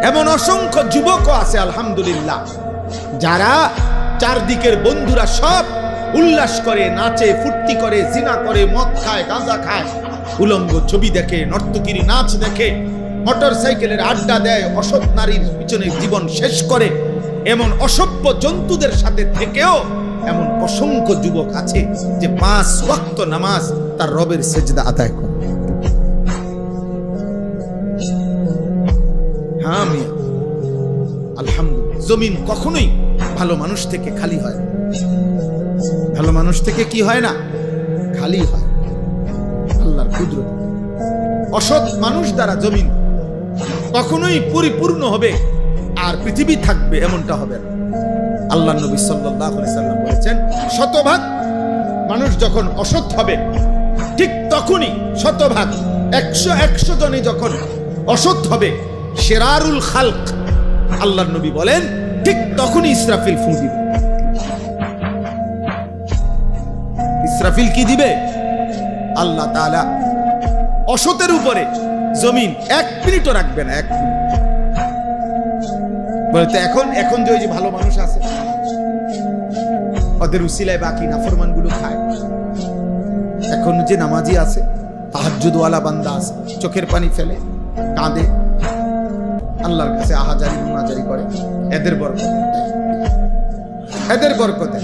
এমন অসংখ্য যুবকও আছে আলহামদুলিল্লাহ, যারা চারদিকের বন্ধুরা সব উল্লাস করে, নাচে, ফুর্তি করে, জিনা করে, মদ খায়, গাঁজা খায়, উলঙ্গ ছবি দেখে, নর্তকীর নাচ দেখে, মোটর সাইকেলের আড্ডা দেয়, অসৎ নারীর পিছনে জীবন শেষ করে, এমন অসভ্য জন্তুদের সাথে থেকেও এমন অসংখ্য যুবক আছে যে 5 ওয়াক্ত নামাজ তার রবের সেজদা আদায় করে। হ্যাঁ মিয়া, আলহামদুলিল্লাহ। জমিন কখনোই ভালো মানুষ থেকে খালি হয় না। ভালো মানুষ থেকে কি হয় না? খালি হয়। আল্লাহর কুদরত। অসৎ মানুষ দ্বারা জমিন কখনোই পরিপূর্ণ হবে আর পৃথিবী থাকবে এমনটা হবে না। আল্লাহর নবী সাল্লাল্লাহু আলাইহি সাল্লাম বলেছেন, শতভাগ মানুষ যখন অসৎ হবে ঠিক তখনই শতভাগ 100 জনে যখন অসৎ হবে, শিরারুল খালক, আল্লাহর নবী বলেন ঠিক তখনই ইসরাফিল ফু দিবে। ইসরাফিল কি দিবে? আল্লাহ তাআলা অসতের উপরে জমিন 1 মিনিটও রাখবে না। 1 মিনিট বলতে এখন যে ভালো মানুষ আছে ওদের উসিলায় বাকি নাফরমান গুলো খায়, এখন যে নামাজি আছে, তাহাজ্জুদ ওয়ালা বান্দা আছে, চোখের পানি ফেলে, কাঁদে, আল্লাহর কাছে আহাজারি মুনাজারি করে, এদের বরকতে